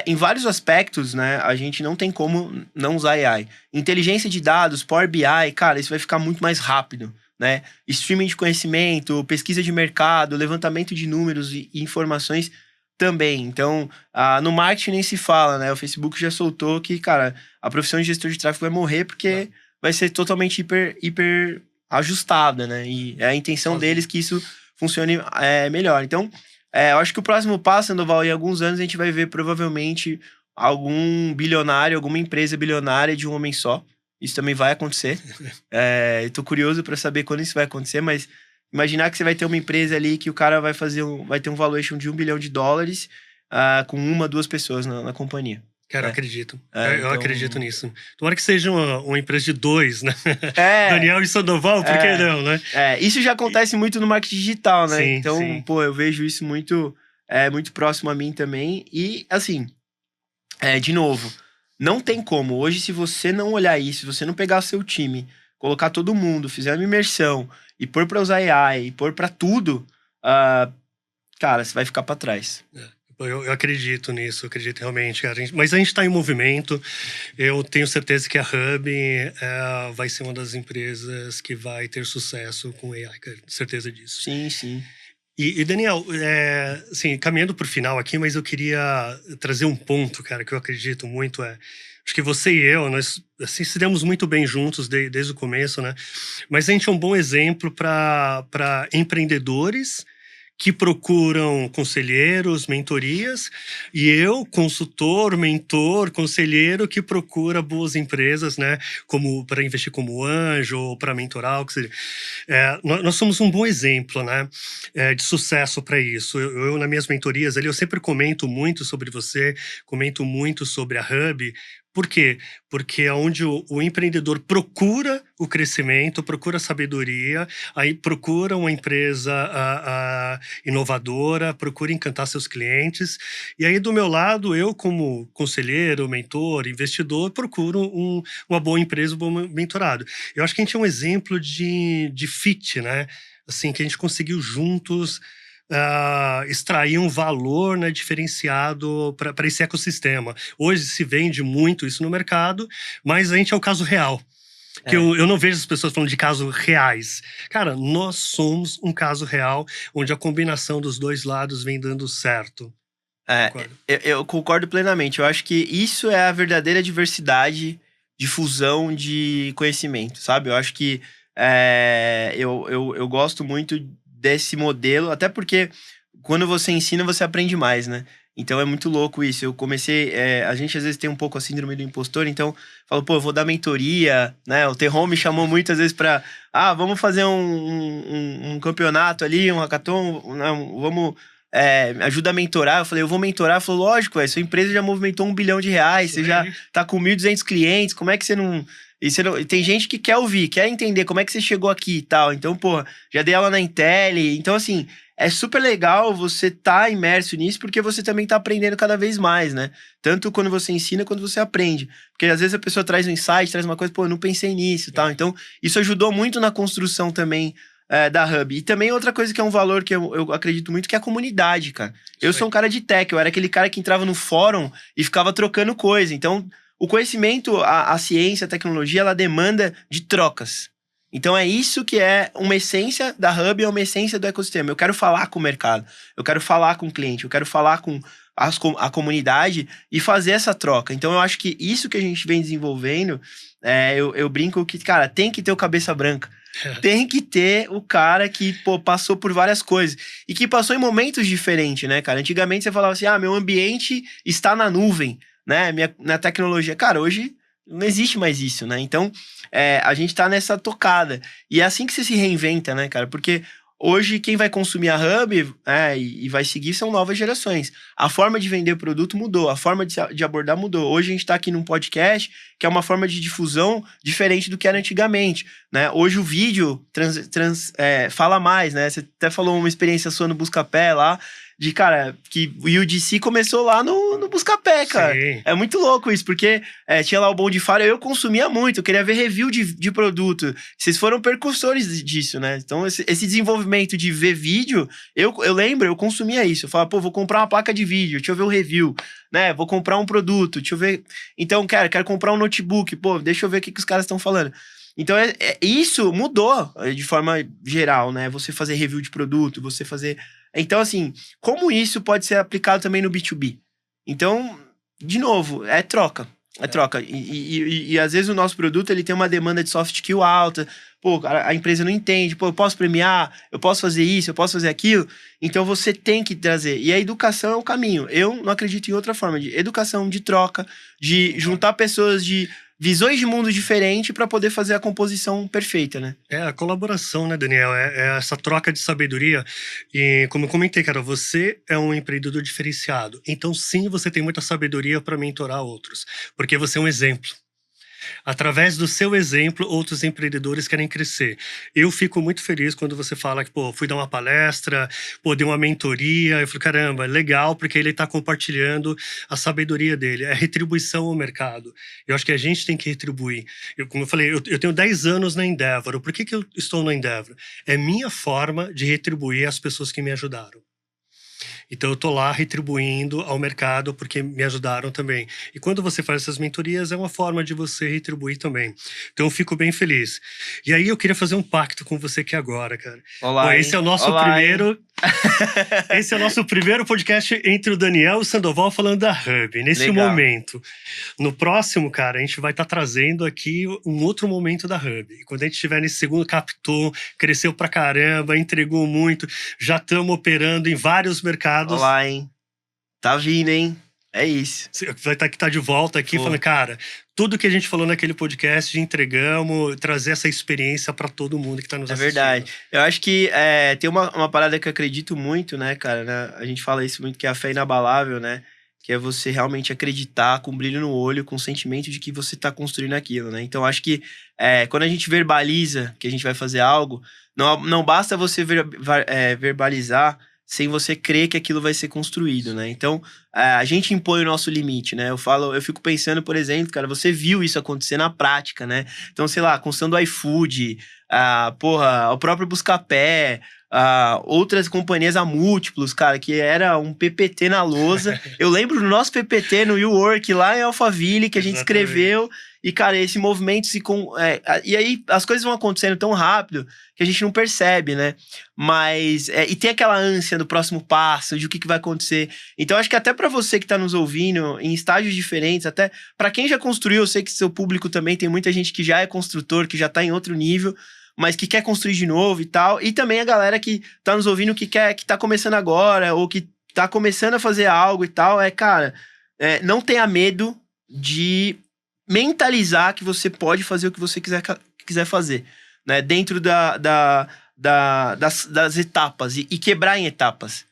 em vários aspectos, né, a gente não tem como não usar AI. Inteligência de dados, Power BI, cara, isso vai ficar muito mais rápido, né? Streaming de conhecimento, pesquisa de mercado, levantamento de números e informações também. Então, no marketing nem se fala, né? O Facebook já soltou que, cara, a profissão de gestor de tráfego vai morrer porque vai ser totalmente hiper ajustada, né? E é a intenção deles que isso funcione melhor. Então, eu acho que o próximo passo, Sandoval, em alguns anos a gente vai ver provavelmente algum bilionário, alguma empresa bilionária de um homem só. Isso também vai acontecer. Eu tô curioso para saber quando isso vai acontecer, mas imaginar que você vai ter uma empresa ali que o cara vai ter um valuation de $1 bilhão com 1, 2 pessoas na companhia. Cara, eu acredito. Então... Eu acredito nisso. Tomara que seja uma empresa de 2, né? Daniel e Sandoval, por que não, né? Isso já acontece muito no marketing digital, né? Sim, então, sim. Eu vejo isso muito próximo a mim também. E, assim, de novo, não tem como. Hoje, se você não olhar isso, se você não pegar o seu time, colocar todo mundo, fizer uma imersão e pôr pra usar AI, e pôr pra tudo, cara, você vai ficar pra trás. Eu acredito nisso, acredito realmente, cara. Mas a gente está em movimento. Eu tenho certeza que a Hub vai ser uma das empresas que vai ter sucesso com AI, cara. Certeza disso. Sim, sim. E Daniel, assim, caminhando para o final aqui, mas eu queria trazer um ponto, cara, que eu acredito muito. Acho que você e eu, nós assim, se demos muito bem juntos desde o começo, né? Mas a gente é um bom exemplo para empreendedores que procuram conselheiros, mentorias, e eu, consultor, mentor, conselheiro, que procura boas empresas, né, como para investir como anjo ou para mentorar, o que seja. Nós somos um bom exemplo, né, de sucesso para isso. Eu, nas minhas mentorias ali, eu sempre comento muito sobre você, comento muito sobre a Hub. Por quê? Porque é onde o empreendedor procura o crescimento, procura a sabedoria, aí procura uma empresa inovadora, procura encantar seus clientes. E aí, do meu lado, eu, como conselheiro, mentor, investidor, procuro uma boa empresa, um bom mentorado. Eu acho que a gente é um exemplo de fit, né? Assim, que a gente conseguiu juntos extrair um valor, né, diferenciado para esse ecossistema. Hoje se vende muito isso no mercado, mas a gente é o caso real. Que eu não vejo as pessoas falando de casos reais. Cara, nós somos um caso real, onde a combinação dos dois lados vem dando certo. Eu concordo plenamente. Eu acho que isso é a verdadeira diversidade de fusão de conhecimento, sabe? Eu acho que eu gosto muito desse modelo, até porque quando você ensina, você aprende mais, né? Então é muito louco isso. Eu comecei... a gente às vezes tem um pouco a síndrome do impostor, então falo, eu vou dar mentoria, né? O Terron me chamou muitas vezes pra... vamos fazer um campeonato ali, um hackathon, vamos... me ajuda a mentorar. Eu falei, eu vou mentorar. Ele falou, lógico, sua empresa já movimentou R$1 bilhão, você já tá com 1.200 clientes, como é que você não... E tem gente que quer ouvir, quer entender como é que você chegou aqui e tal. Então, já dei aula na Intel. Então, assim, é super legal você tá imerso nisso, porque você também tá aprendendo cada vez mais, né? Tanto quando você ensina, quanto você aprende. Porque às vezes a pessoa traz um insight, traz uma coisa, eu não pensei nisso e tal. Então, isso ajudou muito na construção também da Hub. E também outra coisa que é um valor que eu acredito muito, que é a comunidade, cara. Eu sou um cara de tech, eu era aquele cara que entrava no fórum e ficava trocando coisa. Então, o conhecimento, a ciência, a tecnologia, ela demanda de trocas. Então é isso que é uma essência da Hub, é uma essência do ecossistema. Eu quero falar com o mercado, eu quero falar com o cliente, eu quero falar com a comunidade e fazer essa troca. Então eu acho que isso que a gente vem desenvolvendo, eu brinco que, cara, tem que ter o cabeça branca. Tem que ter o cara que, passou por várias coisas. E que passou em momentos diferentes, né, cara? Antigamente você falava assim, meu ambiente está na nuvem, né? Na tecnologia. Cara, hoje não existe mais isso, né? Então, a gente tá nessa tocada. E é assim que você se reinventa, né, cara? Porque hoje quem vai consumir a Hub e vai seguir são novas gerações. A forma de vender produto mudou, a forma de abordar mudou. Hoje a gente tá aqui num podcast, que é uma forma de difusão diferente do que era antigamente, né? Hoje o vídeo fala mais, né? Você até falou uma experiência sua no Buscapé lá. cara, que o UGC começou lá no Buscapé, cara. Sim. É muito louco isso, porque tinha lá o Bom de Faro, eu consumia muito, eu queria ver review de produto. Vocês foram percursores disso, né? Então, esse desenvolvimento de ver vídeo, eu lembro, eu consumia isso. Eu falava, pô, vou comprar uma placa de vídeo, deixa eu ver o review, né? Vou comprar um produto, deixa eu ver... Então, quero comprar um notebook, pô, deixa eu ver o que os caras estão falando. Então, isso mudou de forma geral, né? Você fazer review de produto, você fazer... Então, assim, como isso pode ser aplicado também no B2B? Então, de novo, é troca. É troca. E às vezes o nosso produto ele tem uma demanda de soft skill alta. Pô, a empresa não entende. Pô, eu posso premiar, eu posso fazer isso, eu posso fazer aquilo. Então você tem que trazer. E a educação é o caminho. Eu não acredito em outra forma de educação, de troca, de juntar pessoas de visões de mundo diferentes para poder fazer a composição perfeita, né? É a colaboração, né, Daniel? É essa troca de sabedoria. E como eu comentei, cara, você é um empreendedor diferenciado. Então, sim, você tem muita sabedoria para mentorar outros. Porque você é um exemplo. Através do seu exemplo, outros empreendedores querem crescer. Eu fico muito feliz quando você fala que, pô, fui dar uma palestra, pô, dei uma mentoria. Eu falo, caramba, legal, porque ele está compartilhando a sabedoria dele. É retribuição ao mercado. Eu acho que a gente tem que retribuir. Como eu falei, eu tenho 10 anos na Endeavor. Por que eu estou na Endeavor? É minha forma de retribuir as pessoas que me ajudaram. Então eu tô lá retribuindo ao mercado porque me ajudaram também. E quando você faz essas mentorias, é uma forma de você retribuir também. Então eu fico bem feliz. E aí eu queria fazer um pacto com você aqui agora, cara. Olá, Bom, esse é o nosso Olá, primeiro... Esse é o nosso primeiro podcast entre o Daniel e o Sandoval falando da Hub, nesse Legal. momento. No próximo, cara, a gente vai estar trazendo aqui um outro momento da Hub. E quando a gente estiver nesse segundo, captou, cresceu pra caramba, entregou muito, já estamos operando em vários mercados. Olá, hein? Tá vindo, hein? É isso. Você vai estar de volta aqui Pô. falando, cara, tudo que a gente falou naquele podcast, entregamos, trazer essa experiência para todo mundo que está nos assistindo. É verdade. Eu acho que tem uma parada que eu acredito muito, né, cara? Né? A gente fala isso muito, que é a fé inabalável, né? Que é você realmente acreditar com brilho no olho, com o sentimento de que você está construindo aquilo, né? Então, acho que quando a gente verbaliza que a gente vai fazer algo, não basta você verbalizar sem você crer que aquilo vai ser construído, né? Então, a gente impõe o nosso limite, né? Eu fico pensando, por exemplo, cara, você viu isso acontecer na prática, né? Então, sei lá, a construção do iFood, o próprio Buscapé, outras companhias a múltiplos, cara, que era um PPT na lousa. Eu lembro do nosso PPT no YouWork, lá em Alphaville, que a gente escreveu. E, cara, esse movimento e aí as coisas vão acontecendo tão rápido que a gente não percebe, né? Mas... e tem aquela ânsia do próximo passo, de o que vai acontecer. Então, acho que até para você que tá nos ouvindo, em estágios diferentes, até para quem já construiu, eu sei que seu público também tem muita gente que já é construtor, que já tá em outro nível, mas que quer construir de novo e tal. E também a galera que tá nos ouvindo que tá começando agora, ou que tá começando a fazer algo e tal. Cara, não tenha medo de mentalizar que você pode fazer o que você quiser fazer, né? Dentro das etapas e quebrar em etapas.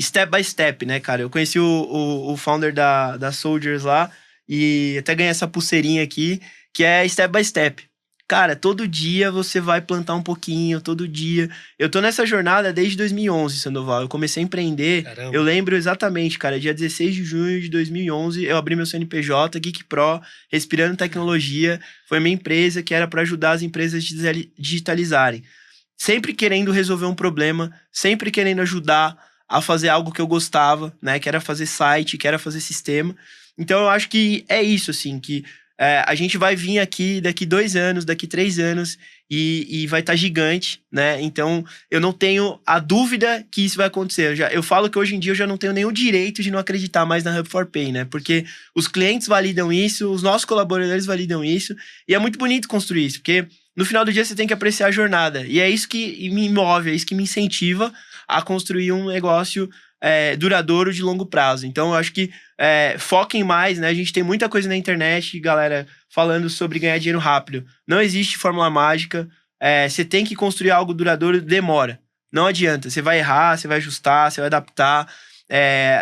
Step by step, né, cara? Eu conheci o founder da Soldiers lá e até ganhei essa pulseirinha aqui, que é step by step. Cara, todo dia você vai plantar um pouquinho, todo dia. Eu tô nessa jornada desde 2011, Sandoval. Eu comecei a empreender, Caramba. Eu lembro exatamente, cara, dia 16 de junho de 2011, eu abri meu CNPJ, Geek Pro, Respirando Tecnologia. Foi minha empresa que era para ajudar as empresas a digitalizarem. Sempre querendo resolver um problema, sempre querendo ajudar a fazer algo que eu gostava, né? Que era fazer site, que era fazer sistema. Então, eu acho que é isso, assim, que a gente vai vir aqui daqui 2 anos, daqui 3 anos e vai estar gigante, né? Então, eu não tenho a dúvida que isso vai acontecer. Eu falo que hoje em dia eu já não tenho nenhum direito de não acreditar mais na Hub4Pay, né? Porque os clientes validam isso, os nossos colaboradores validam isso, e é muito bonito construir isso, porque no final do dia você tem que apreciar a jornada. E é isso que me move, é isso que me incentiva a construir um negócio duradouro de longo prazo. Então, eu acho que foquem mais, né? A gente tem muita coisa na internet, galera, falando sobre ganhar dinheiro rápido. Não existe fórmula mágica. Você tem que construir algo duradouro, demora. Não adianta. Você vai errar, você vai ajustar, você vai adaptar.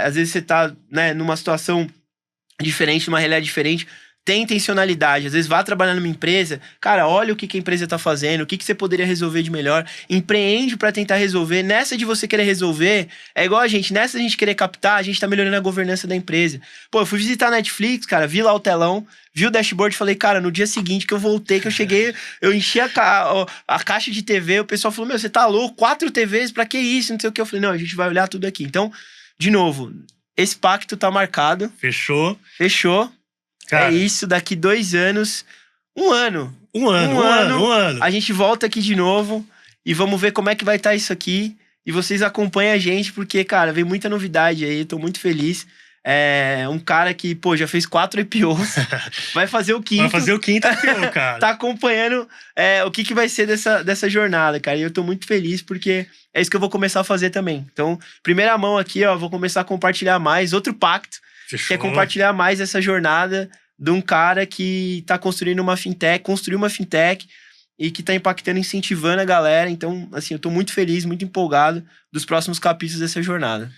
Às vezes você tá, né, numa situação diferente, numa realidade diferente. Tem intencionalidade. Às vezes vá trabalhar numa empresa, cara, olha o que a empresa tá fazendo, o que você poderia resolver de melhor, empreende pra tentar resolver. Nessa de você querer resolver, é igual a gente, nessa de a gente querer captar, a gente tá melhorando a governança da empresa. Pô, eu fui visitar a Netflix, cara, vi lá o telão, vi o dashboard e falei, cara, no dia seguinte que eu voltei, que eu cheguei, eu enchi a caixa de TV, o pessoal falou, meu, você tá louco, 4 TVs, pra que isso? Não sei o que. Eu falei, não, a gente vai olhar tudo aqui. Então, de novo, esse pacto tá marcado. Fechou. Cara, é isso, daqui 2 anos, um ano, um ano, a gente volta aqui de novo e vamos ver como é que vai estar isso aqui. E vocês acompanham a gente, porque, cara, vem muita novidade aí, tô muito feliz. É um cara que, pô, já fez 4 IPOs, vai fazer o 5º. Vai fazer o 5º IPO, cara. Tá acompanhando o que vai ser dessa jornada, cara. E eu tô muito feliz, porque é isso que eu vou começar a fazer também. Então, primeira mão aqui, ó, vou começar a compartilhar mais, outro pacto. Fechou. Que é compartilhar mais essa jornada de um cara que tá construindo uma fintech, construiu uma fintech e que tá impactando, incentivando a galera. Então, assim, eu tô muito feliz, muito empolgado dos próximos capítulos dessa jornada.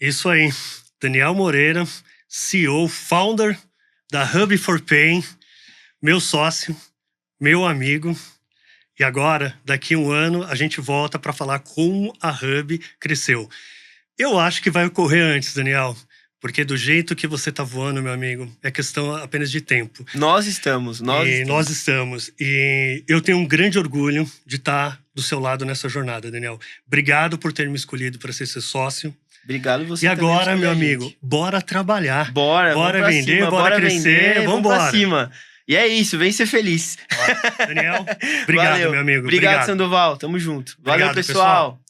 Isso aí. Daniel Moreira, CEO, founder da Hub for Pay, meu sócio, meu amigo. E agora, daqui a um ano, a gente volta para falar como a Hub cresceu. Eu acho que vai ocorrer antes, Daniel. Porque do jeito que você tá voando, meu amigo, é questão apenas de tempo. Nós estamos. E eu tenho um grande orgulho de estar do seu lado nessa jornada, Daniel. Obrigado por ter me escolhido para ser seu sócio. Obrigado você. E agora, meu amigo, bora trabalhar. Bora vender, cima, bora crescer, vamos pra cima. E é isso, vem ser feliz. Daniel, obrigado, Valeu. meu amigo. Obrigado, Sandoval. Tamo junto. Valeu, Obrigado, pessoal.